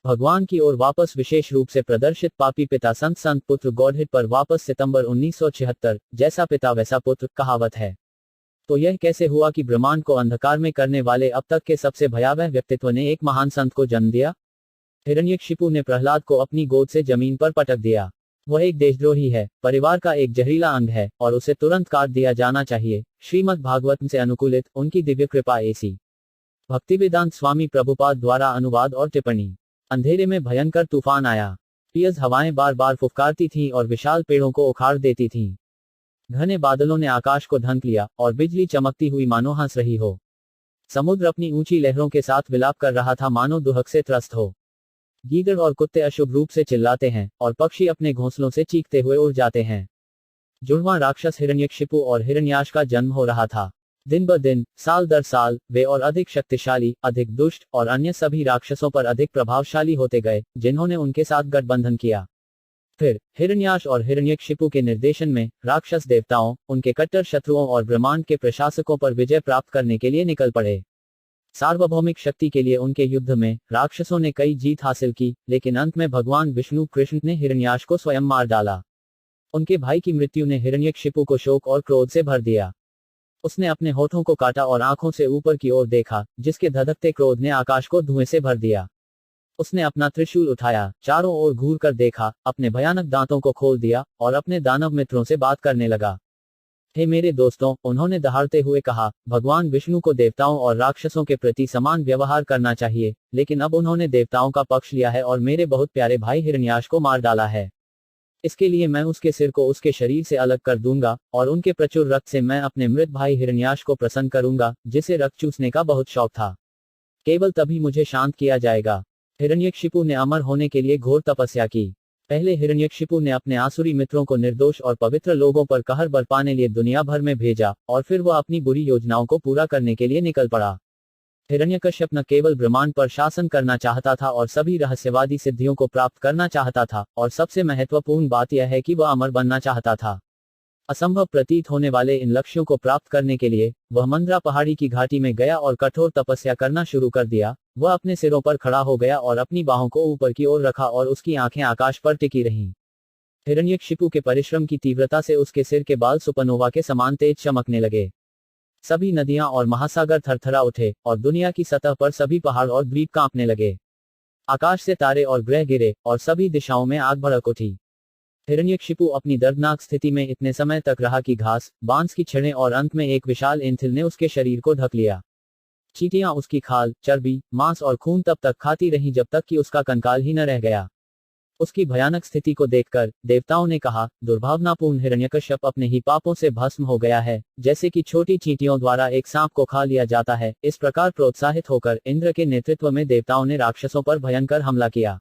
भगवान की ओर वापस, विशेष रूप से प्रदर्शित पापी पिता संत संत पुत्र गॉडहेड पर वापस सितंबर 1976, जैसा पिता वैसा पुत्र कहावत है। तो यह कैसे हुआ कि ब्रह्मांड को अंधकार में करने वाले अब तक के सबसे भयावह व्यक्तित्व ने एक महान संत को जन्म दिया? हिरण्यकशिपु ने प्रहलाद को अपनी गोद से जमीन पर पटक दिया। वह एक देशद्रोही है, परिवार का एक जहरीला अंग है और उसे तुरंत काट दिया जाना चाहिए। श्रीमद् भागवत से अनुकूलित, उनकी दिव्य कृपा एसी। भक्तिवेदांत स्वामी प्रभुपाद द्वारा अनुवाद और टिप्पणी। अंधेरे में भयंकर तूफान आया। तेज हवाएं बार बार फुफकारती थीं और विशाल पेड़ों को उखाड़ देती थीं। घने बादलों ने आकाश को ढक लिया और बिजली चमकती हुई मानो हंस रही हो। समुद्र अपनी ऊंची लहरों के साथ विलाप कर रहा था, मानो दुहक से त्रस्त हो। गीदड़ और कुत्ते अशुभ रूप से चिल्लाते हैं और पक्षी अपने घोंसलों से चीखते हुए उड़ जाते हैं। जुड़वां राक्षस हिरण्यकशिपु और हिरण्याक्ष का जन्म हो रहा था। दिन ब दिन, साल दर साल, वे और अधिक शक्तिशाली, अधिक दुष्ट और अन्य सभी राक्षसों पर अधिक प्रभावशाली होते गए, जिन्होंने उनके साथ गठबंधन किया। फिर हिरण्याक्ष और हिरण्यकशिपु के निर्देशन में राक्षस देवताओं, उनके कट्टर शत्रुओं और ब्रह्मांड के प्रशासकों पर विजय प्राप्त करने के लिए निकल पड़े। सार्वभौमिक शक्ति के लिए उनके युद्ध में राक्षसों ने कई जीत हासिल की, लेकिन अंत में भगवान विष्णु कृष्ण ने हिरण्याक्ष को स्वयं मार डाला। उनके भाई की मृत्यु ने हिरण्यकशिपु को शोक और क्रोध से भर दिया। उसने अपने होठों को काटा और आंखों से ऊपर की ओर देखा, जिसके धधकते क्रोध ने आकाश को धुएं से भर दिया। उसने अपना त्रिशूल उठाया, चारों ओर घूर कर देखा, अपने भयानक दांतों को खोल दिया और अपने दानव मित्रों से बात करने लगा। हे मेरे दोस्तों, उन्होंने दहाड़ते हुए कहा, भगवान विष्णु को देवताओं और राक्षसों के प्रति समान व्यवहार करना चाहिए, लेकिन अब उन्होंने देवताओं का पक्ष लिया है और मेरे बहुत प्यारे भाई हिरण्याक्ष को मार डाला है। इसके लिए मैं उसके सिर को उसके शरीर से अलग कर दूंगा और उनके प्रचुर रक्त से मैं अपने मृत भाई हिरण्याक्ष को प्रसन्न करूंगा, जिसे रक्त चूसने का बहुत शौक था। केवल तभी मुझे शांत किया जाएगा। हिरण्यकशिपु ने अमर होने के लिए घोर तपस्या की। पहले हिरण्यकशिपु ने अपने आसुरी मित्रों को निर्दोष और पवित्र लोगों पर कहर बरपाने लिए दुनिया भर में भेजा और फिर वह अपनी बुरी योजनाओं को पूरा करने के लिए निकल पड़ा। हिरण्यकश्यप न केवल ब्रह्मांड पर शासन करना चाहता था और सभी रहस्यवादी सिद्धियों को प्राप्त करना चाहता था, और सबसे महत्वपूर्ण बात यह है कि वह अमर बनना चाहता था। असंभव प्रतीत होने वाले इन लक्ष्यों को प्राप्त करने के लिए वह मंद्रा पहाड़ी की घाटी में गया और कठोर तपस्या करना शुरू कर दिया। वह अपने सिरों पर खड़ा हो गया और अपनी बाहों को ऊपर की ओर रखा और उसकी आंखें आकाश पर टिकी रहीं। हिरण्यकशिपु के परिश्रम की तीव्रता से उसके सिर के बाल सुपरनोवा के समान तेज चमकने लगे। सभी नदियां और महासागर थरथरा उठे और दुनिया की सतह पर सभी पहाड़ और द्वीप कांपने लगे। आकाश से तारे और ग्रह गिरे और सभी दिशाओं में आग भड़क उठी। हिरण्यकशिपु अपनी दर्दनाक स्थिति में इतने समय तक रहा कि घास, बांस की छड़ें और अंत में एक विशाल एंथिल ने उसके शरीर को ढक लिया। चींटियां उसकी खाल, चर्बी, मांस और खून तब तक खाती रहीं जब तक कि उसका कंकाल ही न रह गया। उसकी भयानक स्थिति को देखकर देवताओं ने कहा, दुर्भावनापूर्ण हिरण्यकश्यप अपने ही पापों से भस्म हो गया है, जैसे कि छोटी चींटियों द्वारा एक सांप को खा लिया जाता है। इस प्रकार प्रोत्साहित होकर इंद्र के नेतृत्व में देवताओं ने राक्षसों पर भयंकर हमला किया।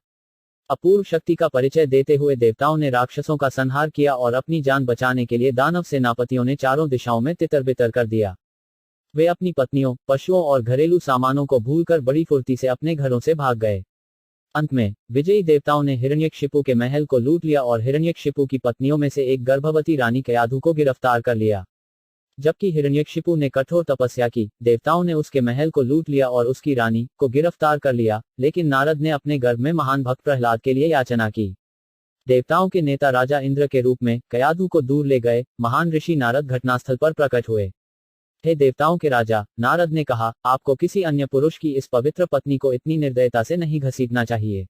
अपूर्व शक्ति का परिचय देते हुए देवताओं ने राक्षसों का संहार किया और अपनी जान बचाने के लिए दानव सेनापतियों ने चारों दिशाओं में तितर बितर कर दिया। वे अपनी पत्नियों, पशुओं और घरेलू सामानों को भूलकर बड़ी फुर्ती से अपने घरों से भाग गए। अंत में विजयी देवताओं ने हिरण्यकशिपु के महल को लूट लिया और हिरण्यकशिपु की पत्नियों में से एक गर्भवती रानी कयाधु को गिरफ्तार कर लिया। जबकि हिरण्यकशिपु ने कठोर तपस्या की, देवताओं ने उसके महल को लूट लिया और उसकी रानी को गिरफ्तार कर लिया, लेकिन नारद ने अपने गर्भ में महान भक्त प्रहलाद के लिए याचना की। देवताओं के नेता राजा इंद्र के रूप में कयाधु को दूर ले गए। महान ऋषि नारद घटनास्थल पर प्रकट हुए। हे देवताओं के राजा, नारद ने कहा, आपको किसी अन्य पुरुष की इस पवित्र पत्नी को इतनी निर्दयता से नहीं घसीटना चाहिए।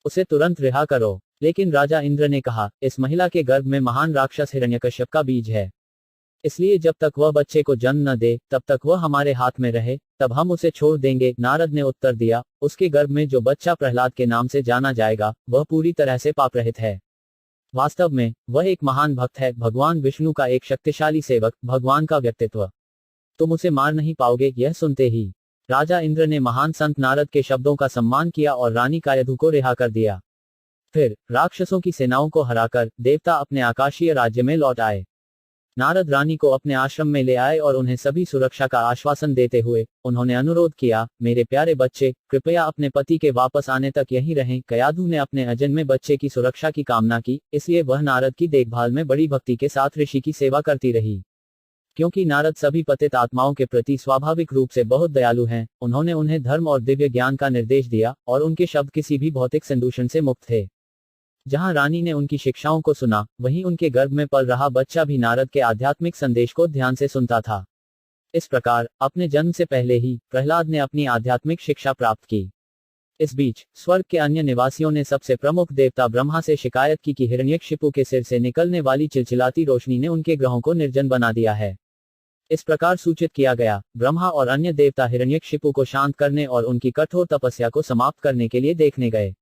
उसे तुरंत रिहा करो। लेकिन राजा इंद्र ने कहा, इस महिला के गर्भ में महान राक्षस हिरण्यकश्यप का बीज है, इसलिए जब तक वह बच्चे को जन्म न दे तब तक वह हमारे हाथ में रहे, तब हम उसे छोड़ देंगे। नारद ने उत्तर दिया, उसके गर्भ में जो बच्चा प्रहलाद के नाम से जाना जाएगा वह पूरी तरह से पापरहित है। वास्तव में वह एक महान भक्त है, भगवान विष्णु का एक शक्तिशाली सेवक, भगवान का व्यक्तित्व। तुम उसे मार नहीं पाओगे। यह सुनते ही राजा इंद्र ने महान संत नारद के शब्दों का सम्मान किया और रानी कयाधु को रिहा कर दिया। फिर राक्षसों की सेनाओं को हराकर देवता अपने आकाशीय राज्य में लौट आए। नारद रानी को अपने आश्रम में ले आए और उन्हें सभी सुरक्षा का आश्वासन देते हुए उन्होंने अनुरोध किया, मेरे प्यारे बच्चे, कृपया अपने पति के वापस आने तक यहीं रहें। कयाधु ने अपने अजन्मे बच्चे की सुरक्षा की कामना की, इसलिए वह नारद की देखभाल में बड़ी भक्ति के साथ ऋषि की सेवा करती रही। क्योंकि नारद सभी पतित आत्माओं के प्रति स्वाभाविक रूप से बहुत दयालु हैं, उन्होंने उन्हें धर्म और दिव्य ज्ञान का निर्देश दिया, और उनके शब्द किसी भी भौतिक संदूषण से मुक्त थे। जहां रानी ने उनकी शिक्षाओं को सुना, वहीं उनके गर्भ में पल रहा बच्चा भी नारद के आध्यात्मिक संदेश को ध्यान से सुनता था। इस प्रकार अपने जन्म से पहले ही प्रहलाद ने अपनी आध्यात्मिक शिक्षा प्राप्त की। इस बीच स्वर्ग के अन्य निवासियों ने सबसे प्रमुख देवता ब्रह्मा से शिकायत की कि हिरण्यकशिपु के सिर से निकलने वाली चिलचिलाती रोशनी ने उनके ग्रहों को निर्जन बना दिया है। इस प्रकार सूचित किया गया, ब्रह्मा और अन्य देवता हिरण्यकशिपु को शांत करने और उनकी कठोर तपस्या को समाप्त करने के लिए देखने गए।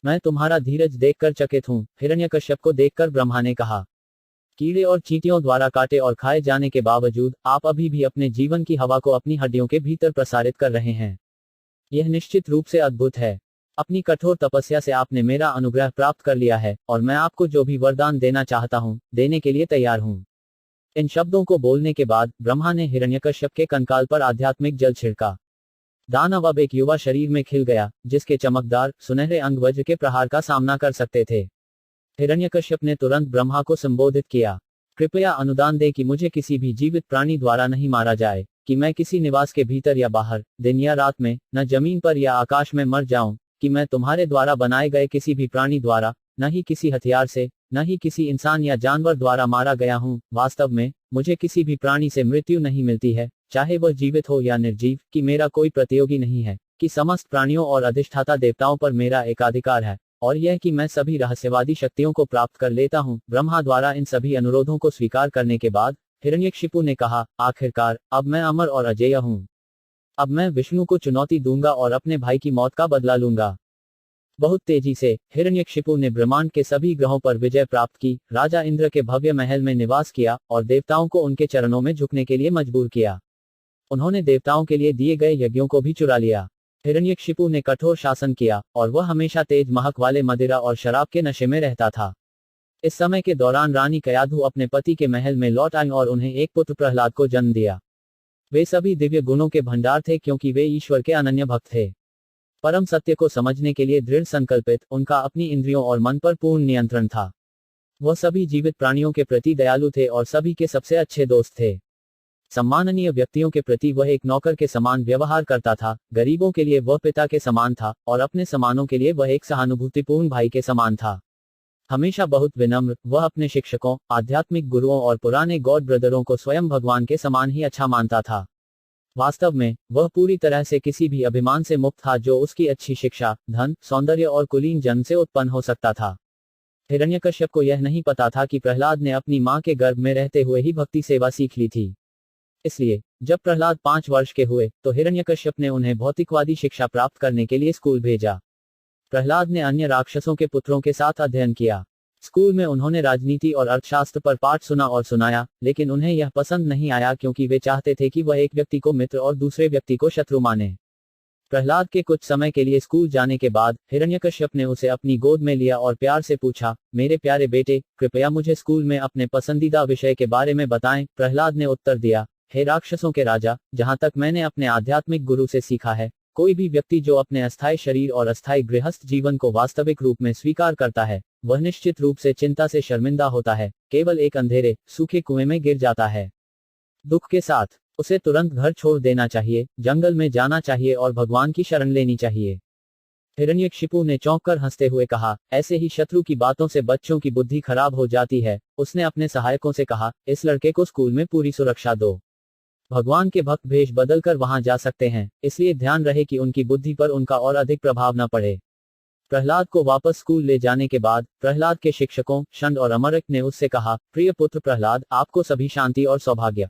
मैं तुम्हारा धीरज देखकर चकित हूँ, हिरण्यकश्यप को देखकर ब्रह्मा ने कहा। कीड़े और चींटियों द्वारा काटे और खाए जाने के बावजूद आप अभी भी अपने जीवन की हवा को अपनी हड्डियों के भीतर प्रसारित कर रहे हैं। यह निश्चित रूप से अद्भुत है। अपनी कठोर तपस्या से आपने मेरा अनुग्रह प्राप्त कर लिया है, और मैं आपको जो भी वरदान देना चाहता हूँ, देने के लिए तैयार हूँ। इन शब्दों को बोलने के बाद ब्रह्मा ने हिरण्यकश्यप के कंकाल पर आध्यात्मिक जल छिड़का। दानव अब एक युवा शरीर में खिल गया, जिसके चमकदार सुनहरे अंग वज्र के प्रहार का सामना कर सकते थे। हिरण्यकश्यप ने तुरंत ब्रह्मा को संबोधित किया, कृपया अनुदान दे कि मुझे किसी भी जीवित प्राणी द्वारा नहीं मारा जाए, कि मैं किसी निवास के भीतर या बाहर, दिन या रात में, न जमीन पर या आकाश में मर जाऊं, कि मैं तुम्हारे द्वारा बनाए गए किसी भी प्राणी द्वारा, न ही किसी हथियार से, न ही किसी इंसान या जानवर द्वारा मारा गया हूं। वास्तव में मुझे किसी भी प्राणी से मृत्यु नहीं मिलती है, चाहे वह जीवित हो या निर्जीव, कि मेरा कोई प्रतियोगी नहीं है, कि समस्त प्राणियों और अधिष्ठाता देवताओं पर मेरा एकाधिकार है, और यह कि मैं सभी रहस्यवादी शक्तियों को प्राप्त कर लेता हूँ। ब्रह्मा द्वारा इन सभी अनुरोधों को स्वीकार करने के बाद हिरण्यकशिपु ने कहा, आखिरकार अब मैं अमर और अजेय हूँ। अब मैं विष्णु को चुनौती दूंगा और अपने भाई की मौत का बदला लूंगा। बहुत तेजी से हिरण्यकशिपु ने ब्रह्मांड के सभी ग्रहों पर विजय प्राप्त की, राजा इंद्र के भव्य महल में निवास किया, और देवताओं को उनके चरणों में झुकने के लिए मजबूर किया। उन्होंने देवताओं के लिए दिए गए यज्ञों को भी चुरा लिया। हिरण्यकशिपु ने कठोर शासन किया, और वह हमेशा तेज महक वाले मदिरा और शराब के नशे में रहता था। इस समय के दौरान रानी कयाधु अपने पति के महल में लौट आई और उन्हें एक पुत्र प्रहलाद को जन्म दिया। वे सभी दिव्य गुणों के भंडार थे, क्योंकि वे ईश्वर के अनन्य भक्त थे। परम सत्य को समझने के लिए दृढ़ संकल्पित, उनका अपनी इंद्रियों और मन पर पूर्ण नियंत्रण था। वह सभी जीवित प्राणियों के प्रति दयालु थे और सभी के सबसे अच्छे दोस्त थे। सम्माननीय व्यक्तियों के प्रति वह एक नौकर के समान व्यवहार करता था, गरीबों के लिए वह पिता के समान था, और अपने समानों के लिए वह एक सहानुभूतिपूर्ण भाई के समान था। हमेशा बहुत विनम्र, वह अपने शिक्षकों, आध्यात्मिक गुरुओं और पुराने गॉड ब्रदरों को स्वयं भगवान के समान ही अच्छा मानता था। वास्तव में वह पूरी तरह से किसी भी अभिमान से मुक्त था जो उसकी अच्छी शिक्षा, धन, सौंदर्य और कुलीन जन्म से उत्पन्न हो सकता था। हिरण्यकश्यप को यह नहीं पता था कि प्रहलाद ने अपनी मां के गर्भ में रहते हुए ही भक्ति सेवा सीख ली थी। इसलिए जब प्रहलाद 5 वर्ष के हुए तो हिरण्यकश्यप ने उन्हें भौतिकवादी शिक्षा प्राप्त करने के लिए स्कूल भेजा। प्रहलाद ने अन्य राक्षसों के पुत्रों के साथ अध्ययन किया। स्कूल में उन्होंने राजनीति और अर्थशास्त्र पर पाठ सुना और सुनाया, लेकिन उन्हें यह पसंद नहीं आया, क्योंकि वे चाहते थे कि वह एक व्यक्ति को मित्र और दूसरे व्यक्ति को शत्रु माने। प्रहलाद के कुछ समय के लिए स्कूल जाने के बाद हिरण्यकश्यप ने उसे अपनी गोद में लिया और प्यार से पूछा, मेरे प्यारे बेटे, कृपया मुझे स्कूल में अपने पसंदीदा विषय के बारे में बताएं। प्रहलाद ने उत्तर दिया, हे राक्षसों के राजा, जहां तक मैंने अपने आध्यात्मिक गुरु से सीखा है, कोई भी व्यक्ति जो अपने अस्थायी शरीर और अस्थायी गृहस्थ जीवन को वास्तविक रूप में स्वीकार करता है, वह निश्चित रूप से चिंता से शर्मिंदा होता है, केवल एक अंधेरे सूखे कुएं में गिर जाता है। दुख के साथ उसे तुरंत घर छोड़ देना चाहिए, जंगल में जाना चाहिए और भगवान की शरण लेनी चाहिए। हिरण्यकशिपु ने चौंक कर हंसते हुए कहा, ऐसे ही शत्रु की बातों से बच्चों की बुद्धि खराब हो जाती है। उसने अपने सहायकों से कहा, इस लड़के को स्कूल में पूरी सुरक्षा दो। भगवान के भक्त भेष बदलकर वहां जा सकते हैं, इसलिए ध्यान रहे कि उनकी बुद्धि पर उनका और अधिक प्रभाव न पड़े। प्रहलाद को वापस स्कूल ले जाने के बाद प्रहलाद के शिक्षकों शंड और अमरक ने उससे कहा, प्रिय पुत्र प्रहलाद, आपको सभी शांति और सौभाग्य।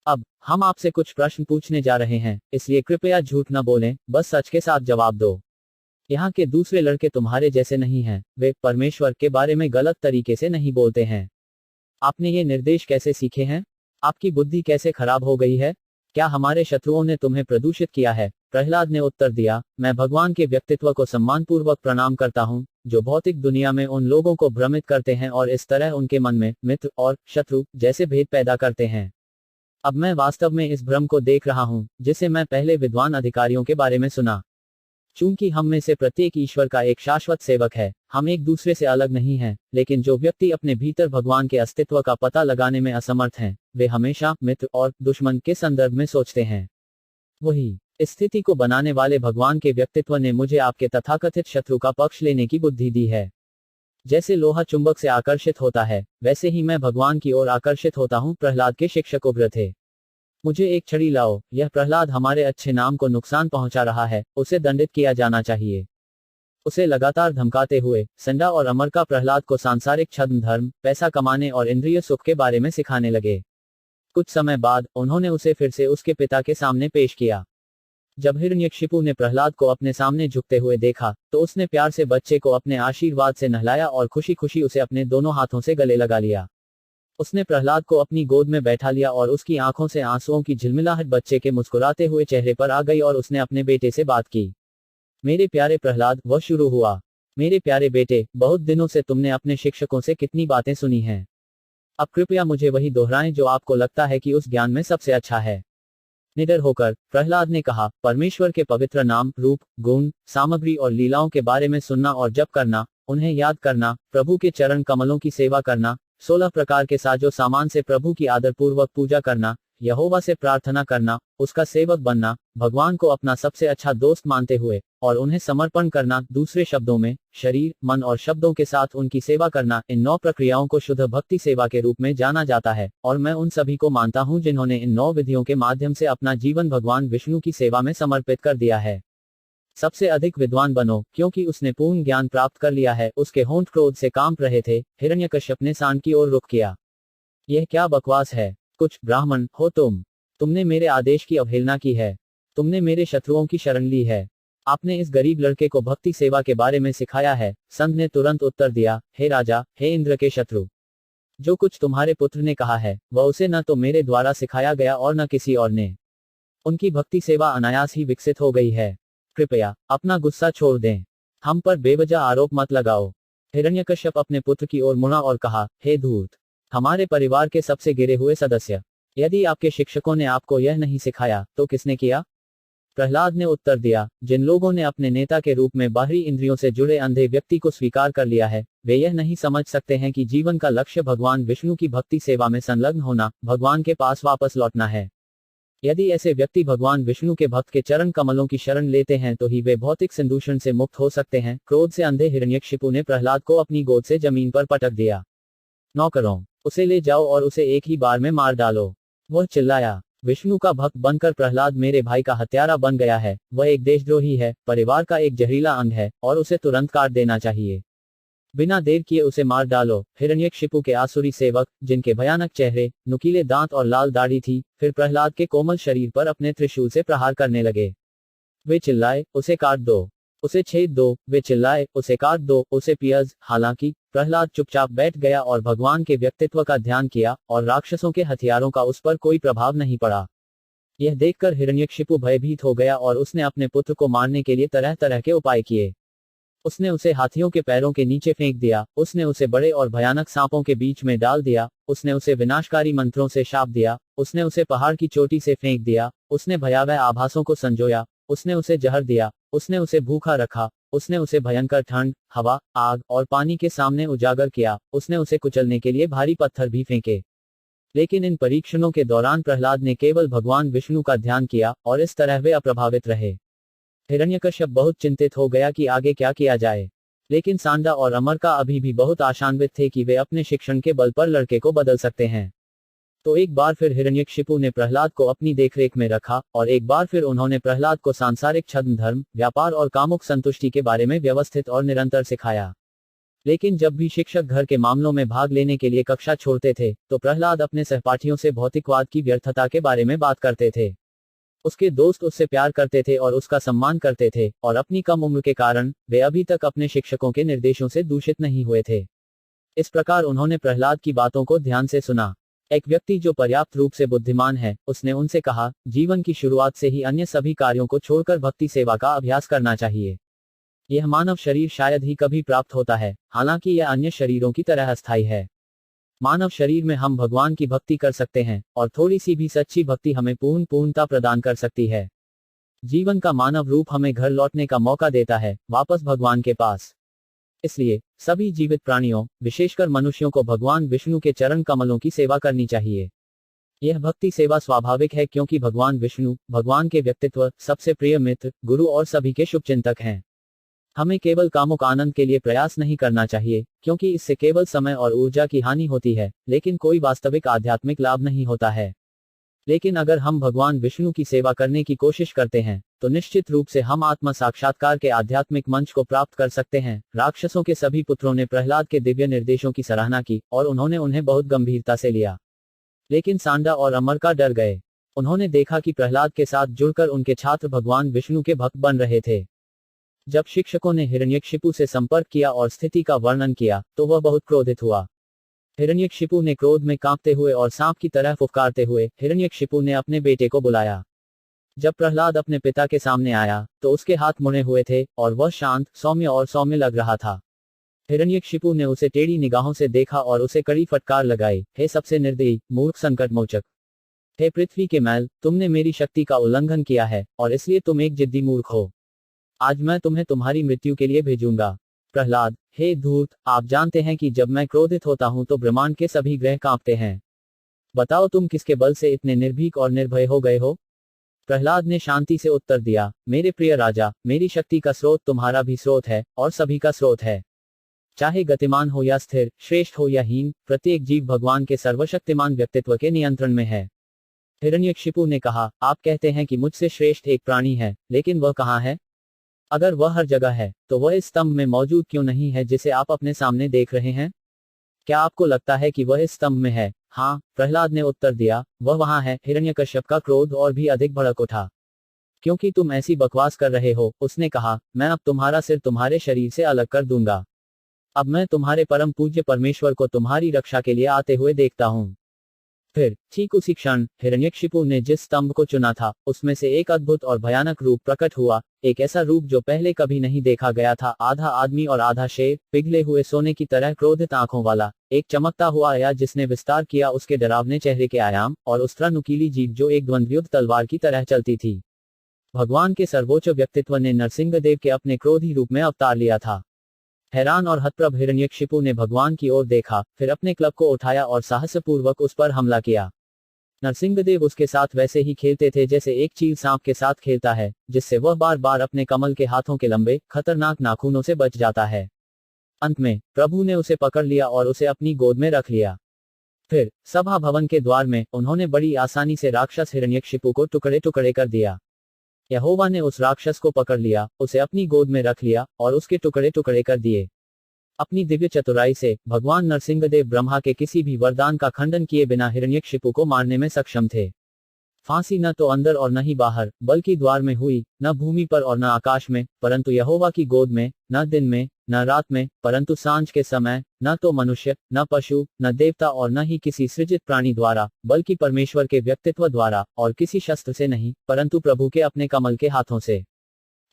अब हम आपसे कुछ प्रश्न पूछने जा रहे हैं, इसलिए कृपया झूठ न बोलें, बस सच के साथ जवाब दो। यहाँ के दूसरे लड़के तुम्हारे जैसे नहीं हैं, वे परमेश्वर के बारे में गलत तरीके से नहीं बोलते हैं। आपने ये निर्देश कैसे सीखे हैं? आपकी बुद्धि कैसे खराब हो गई है? क्या हमारे शत्रुओं ने तुम्हें प्रदूषित किया है? प्रहलाद ने उत्तर दिया, मैं भगवान के व्यक्तित्व को सम्मानपूर्वक प्रणाम करता हूँ, जो भौतिक दुनिया में उन लोगों को भ्रमित करते हैं और इस तरह उनके मन में मित्र और शत्रु जैसे भेद पैदा करते हैं। अब मैं वास्तव में इस भ्रम को देख रहा हूँ, जिसे मैं पहले विद्वान अधिकारियों के बारे में सुना। चूंकि हम में से प्रत्येक ईश्वर का एक शाश्वत सेवक है, हम एक दूसरे से अलग नहीं हैं, लेकिन जो व्यक्ति अपने भीतर भगवान के अस्तित्व का पता लगाने में असमर्थ हैं, वे हमेशा मित्र और दुश्मन के संदर्भ में सोचते हैं। वही स्थिति को बनाने वाले भगवान के व्यक्तित्व ने मुझे आपके तथाकथित शत्रु का पक्ष लेने की बुद्धि दी है। जैसे लोहा चुंबक से आकर्षित होता है, वैसे ही मैं भगवान की ओर आकर्षित होता हूँ। प्रहलाद के शिक्षक उग्र थे। मुझे एक छड़ी लाओ, यह प्रहलाद हमारे अच्छे नाम को नुकसान पहुंचा रहा है, उसे दंडित किया जाना चाहिए। उसे लगातार धमकाते हुए संडा और अमरका प्रहलाद को सांसारिक छद्म, धर्म, पैसा कमाने और इंद्रिय सुख के बारे में सिखाने लगे। कुछ समय बाद उन्होंने उसे फिर से उसके पिता के सामने पेश किया। जब हिरण्यकशिपु ने प्रहलाद को अपने सामने झुकते हुए देखा, तो उसने प्यार से बच्चे को अपने आशीर्वाद से नहलाया और खुशी खुशी उसे अपने दोनों हाथों से गले लगा लिया। उसने प्रहलाद को अपनी गोद में बैठा लिया और उसकी आंखों से आंसुओं की झिलमिलाहट बच्चे के मुस्कुराते हुए चेहरे पर आ गई और उसने अपने बेटे से बात की। मेरे प्यारे प्रहलाद, वह शुरू हुआ, मेरे प्यारे बेटे, बहुत दिनों से तुमने अपने शिक्षकों से कितनी बातें सुनी हैं। अब कृपया मुझे वही दोहराएं जो आपको लगता है कि उस ज्ञान में सबसे अच्छा है। निडर होकर प्रहलाद ने कहा, परमेश्वर के पवित्र नाम, रूप, गुण, सामग्री और लीलाओं के बारे में सुनना और जप करना, उन्हें याद करना, प्रभु के चरण कमलों की सेवा करना, 16 प्रकार के साजो सामान से प्रभु की आदरपूर्वक पूजा करना, यहोवा से प्रार्थना करना, उसका सेवक बनना, भगवान को अपना सबसे अच्छा दोस्त मानते हुए और उन्हें समर्पण करना, दूसरे शब्दों में शरीर, मन और शब्दों के साथ उनकी सेवा करना, इन 9 प्रक्रियाओं को शुद्ध भक्ति सेवा के रूप में जाना जाता है। और मैं उन सभी को मानता हूं जिन्होंने इन 9 विधियों के माध्यम से अपना जीवन भगवान विष्णु की सेवा में समर्पित कर दिया है। सबसे अधिक विद्वान बनो, क्योंकि उसने पूर्ण ज्ञान प्राप्त कर लिया है। उसके होंठ क्रोध से कांप रहे थे। हिरण्यकश्यप ने सांड की ओर रुख किया। यह क्या बकवास है? कुछ ब्राह्मण हो तुमने मेरे आदेश की अवहेलना की है। तुमने मेरे शत्रुओं की शरण ली है। आपने इस गरीब लड़के को भक्ति सेवा के बारे में सिखाया है। संत ने तुरंत उत्तर दिया, हे राजा, हे इंद्र के शत्रु, जो कुछ तुम्हारे पुत्र ने कहा है वह उसे न तो मेरे द्वारा सिखाया गया और न किसी और ने। उनकी भक्ति सेवा अनायास ही विकसित हो गई है। कृपया अपना गुस्सा छोड़ दें। हम पर बेवजह आरोप मत लगाओ। हिरण्यकश्यप अपने पुत्र की ओर मुड़ा और कहा, हे धूर्त, हमारे परिवार के सबसे गिरे हुए सदस्य, यदि आपके शिक्षकों ने आपको यह नहीं सिखाया तो किसने किया? प्रहलाद ने उत्तर दिया, जिन लोगों ने अपने नेता के रूप में बाहरी इंद्रियों से जुड़े अंधे व्यक्ति को स्वीकार कर लिया है, वे यह नहीं समझ सकते हैं कि जीवन का लक्ष्य भगवान विष्णु की भक्ति सेवा में संलग्न होना, भगवान के पास वापस लौटना है। यदि ऐसे व्यक्ति भगवान विष्णु के भक्त के चरण कमलों की शरण लेते हैं तो ही वे भौतिक संदूषण से मुक्त हो सकते हैं। क्रोध से अंधे हिरण्यकशिपु ने प्रहलाद को अपनी गोद से जमीन पर पटक दिया। नौकरों, उसे ले जाओ और उसे एक ही बार में मार डालो। वह चिल्लाया। विष्णु का भक्त बनकर प्रहलाद मेरे भाई का हत्यारा बन गया है। वह एक देशद्रोही है, परिवार का एक जहरीला अंग है और उसे तुरंत काट देना चाहिए। बिना देर किए उसे मार डालो। हिरण्यकशिपु के आसुरी सेवक, जिनके भयानक चेहरे, नुकीले दांत और लाल दाढ़ी थी, फिर प्रहलाद के कोमल शरीर पर अपने त्रिशूल से प्रहार करने लगे। वे चिल्लाए, उसे काट दो, उसे छेद दो। वे चिल्लाए, उसे काट दो, उसे पियज। हालांकि प्रहलाद चुपचाप बैठ गया और भगवान के व्यक्तित्व का ध्यान किया और राक्षसों के हथियारों का उस पर कोई प्रभाव नहीं पड़ा। यह देखकर हिरण्यकशिपु भयभीत हो गया और उसने अपने पुत्र को मारने के लिए तरह तरह के उपाय किए। उसने उसे हाथियों के पैरों के नीचे फेंक दिया। उसने उसे बड़े और भयानक सांपों के बीच में डाल दिया। उसने उसे विनाशकारी मंत्रों से शाप दिया। उसने उसे पहाड़ की चोटी से फेंक दिया। उसने भयावह आभासों को संजोया। उसने उसे जहर दिया। उसने उसे भूखा रखा। उसने उसे भयंकर ठंड, हवा, आग और पानी के सामने उजागर किया। उसने उसे कुचलने के लिए भारी पत्थर भी फेंके। लेकिन इन परीक्षणों के दौरान प्रहलाद ने केवल भगवान विष्णु का ध्यान किया और इस तरह वे अप्रभावित रहे। हिरण्यकश्यप बहुत चिंतित हो गया कि आगे क्या किया जाए। लेकिन सांडा और अमरका अभी भी बहुत आशान्वित थे कि वे अपने शिक्षण के बल पर लड़के को बदल सकते हैं। तो एक बार फिर हिरण्यकशिपु ने प्रहलाद को अपनी देखरेख में रखा और एक बार फिर उन्होंने प्रहलाद को सांसारिक छद्म, धर्म, व्यापार और कामुक संतुष्टि के बारे में व्यवस्थित और निरंतर सिखाया। लेकिन जब भी शिक्षक घर के मामलों में भाग लेने के लिए कक्षा छोड़ते थे तो प्रहलाद अपने सहपाठियों से भौतिकवाद की व्यर्थता के बारे में बात करते थे। उसके दोस्त उससे प्यार करते थे और उसका सम्मान करते थे और अपनी कम उम्र के कारण वे अभी तक अपने शिक्षकों के निर्देशों से दूषित नहीं हुए थे। इस प्रकार उन्होंने प्रहलाद की बातों को ध्यान से सुना। एक व्यक्ति जो पर्याप्त रूप से बुद्धिमान है, उसने उनसे कहा, जीवन की शुरुआत से ही अन्य सभी कार्यों को छोड़कर भक्ति सेवा का अभ्यास करना चाहिए। यह मानव शरीर शायद ही कभी प्राप्त होता है, हालांकि यह अन्य शरीरों की तरह अस्थायी है। मानव शरीर में हम भगवान की भक्ति कर सकते हैं और थोड़ी सी भी सच्ची भक्ति हमें पूर्णता प्रदान कर सकती है। जीवन का मानव रूप हमें घर लौटने का मौका देता है, वापस भगवान के पास। इसलिए सभी जीवित प्राणियों, विशेषकर मनुष्यों को भगवान विष्णु के चरण कमलों की सेवा करनी चाहिए। यह भक्ति सेवा स्वाभाविक है क्योंकि भगवान विष्णु, भगवान के व्यक्तित्व, सबसे प्रिय मित्र, गुरु और सभी के शुभचिंतक हैं। हमें केवल कामुक आनंद के लिए प्रयास नहीं करना चाहिए, क्योंकि इससे केवल समय और ऊर्जा की हानि होती है, लेकिन कोई वास्तविक आध्यात्मिक लाभ नहीं होता है। लेकिन अगर हम भगवान विष्णु की सेवा करने की कोशिश करते हैं, तो निश्चित रूप से हम आत्म साक्षात्कार के आध्यात्मिक मंच को प्राप्त कर सकते हैं। राक्षसों के सभी पुत्रों ने प्रहलाद के दिव्य निर्देशों की सराहना की और उन्होंने उन्हें बहुत गंभीरता से लिया। लेकिन सांडा और अमरका डर गए। उन्होंने देखा कि प्रहलाद के साथ जुड़कर उनके छात्र भगवान विष्णु के भक्त बन रहे थे। जब शिक्षकों ने हिरण्यकशिपु से संपर्क किया और स्थिति का वर्णन किया, तो वह बहुत क्रोधित हुआ। हिरण्यकशिपु ने क्रोध में कांपते हुए और सांप की तरह फुफकारते हुए हिरण्यकशिपु ने अपने बेटे को बुलाया। जब प्रहलाद अपने पिता के सामने आया, तो उसके हाथ मुड़े हुए थे और वह शांत, सौम्य लग रहा था। हिरण्यकशिपु ने उसे टेढ़ी निगाहों से देखा और उसे कड़ी फटकार लगाई, हे सबसे निर्दयी, मूर्ख, संकटमोचक, हे पृथ्वी के मैल, तुमने मेरी शक्ति का उल्लंघन किया है और इसलिए तुम एक जिद्दी मूर्ख हो। आज मैं तुम्हें तुम्हारी मृत्यु के लिए भेजूंगा। प्रहलाद, हे धूर्त, आप जानते हैं कि जब मैं क्रोधित होता हूं तो ब्रह्मांड के सभी ग्रह कांपते हैं। बताओ तुम किसके बल से इतने निर्भीक और निर्भय हो गए हो? प्रहलाद ने शांति से उत्तर दिया, मेरे प्रिय राजा, मेरी शक्ति का स्रोत तुम्हारा भी स्रोत है और सभी का स्रोत है। चाहे गतिमान हो या स्थिर, श्रेष्ठ हो या हीन, प्रत्येक जीव भगवान के सर्वशक्तिमान व्यक्तित्व के नियंत्रण में है। हिरण्यकशिपु ने कहा, आप कहते हैं कि मुझसे श्रेष्ठ एक प्राणी है, लेकिन वह कहाँ है? अगर वह हर जगह है, तो वह इस स्तंभ में मौजूद क्यों नहीं है जिसे आप अपने सामने देख रहे हैं? क्या आपको लगता है कि वह इस स्तंभ में है? हाँ, प्रहलाद ने उत्तर दिया, वह वहां है। हिरण्यकश्यप का क्रोध और भी अधिक भड़क उठा। क्योंकि तुम ऐसी बकवास कर रहे हो, उसने कहा, मैं अब तुम्हारा सिर तुम्हारे शरीर से अलग कर दूंगा। अब मैं तुम्हारे परम पूज्य परमेश्वर को तुम्हारी रक्षा के लिए आते हुए देखता हूँ। फिर ठीक उसी क्षण हिरण्यकशिपु ने जिस स्तंभ को चुना था, उसमें से एक अद्भुत और भयानक रूप प्रकट हुआ, एक ऐसा रूप जो पहले कभी नहीं देखा गया था। आधा आदमी और आधा शेर, पिघले हुए सोने की तरह क्रोधित आंखों वाला, एक चमकता हुआ आया जिसने विस्तार किया उसके डरावने चेहरे के आयाम, और उस तरह नुकीली जीभ जो एक द्वंद्वयुक्त तलवार की तरह चलती थी। भगवान के सर्वोच्च व्यक्तित्व ने नरसिंहदेव के अपने क्रोधी रूप में अवतार लिया था। हैरान और हतप्रभ हिरण्यकशिपु ने भगवान की ओर देखा, फिर अपने क्लब को उठाया और साहसपूर्वक उस पर हमला किया। नरसिंहदेव उसके साथ वैसे ही खेलते थे जैसे एक चील सांप के साथ खेलता है, जिससे वह बार बार अपने कमल के हाथों के लंबे, खतरनाक नाखूनों से बच जाता है। अंत में प्रभु ने उसे पकड़ लिया और उसे अपनी गोद में रख लिया। फिर सभा भवन के द्वार में उन्होंने बड़ी आसानी से राक्षस हिरण्यकशिपु को टुकड़े टुकड़े कर दिया। यहोवा ने उस राक्षस को पकड़ लिया, उसे अपनी गोद में रख लिया और उसके टुकड़े टुकड़े कर दिए। अपनी दिव्य चतुराई से भगवान नरसिंहदेव ब्रह्मा के किसी भी वरदान का खंडन किए बिना हिरण्यकशिपु को मारने में सक्षम थे। फांसी न तो अंदर और न ही बाहर, बल्कि द्वार में हुई, न भूमि पर और न आकाश में, परंतु यहोवा की गोद में, न दिन में, न रात में, परंतु सांझ के समय, न तो मनुष्य, न पशु, न देवता और न ही किसी सृजित प्राणी द्वारा, बल्कि परमेश्वर के व्यक्तित्व द्वारा, और किसी शस्त्र से नहीं, परंतु प्रभु के अपने कमल के हाथों से।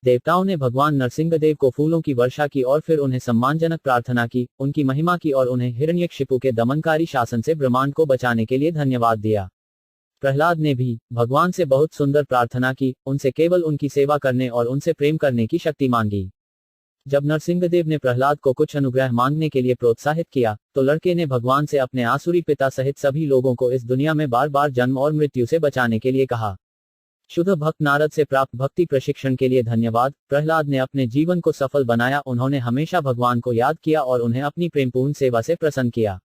देवताओं ने भगवान नरसिंहदेव को फूलों की वर्षा की और फिर उन्हें सम्मानजनक प्रार्थना की, उनकी महिमा की और उन्हें हिरण्यकशिपु के दमनकारी शासन से ब्रह्मांड को बचाने के लिए धन्यवाद दिया। प्रहलाद ने भी भगवान से बहुत सुंदर प्रार्थना की, उनसे केवल उनकी सेवा करने और उनसे प्रेम करने की शक्ति मांगी। जब नरसिंहदेव ने प्रहलाद को कुछ अनुग्रह मांगने के लिए प्रोत्साहित किया, तो लड़के ने भगवान से अपने आसुरी पिता सहित सभी लोगों को इस दुनिया में बार बार जन्म और मृत्यु से बचाने के लिए कहा। शुद्ध भक्त नारद से प्राप्त भक्ति प्रशिक्षण के लिए धन्यवाद। प्रहलाद ने अपने जीवन को सफल बनाया, उन्होंने हमेशा भगवान को याद किया और उन्हें अपनी प्रेमपूर्ण सेवा से प्रसन्न किया।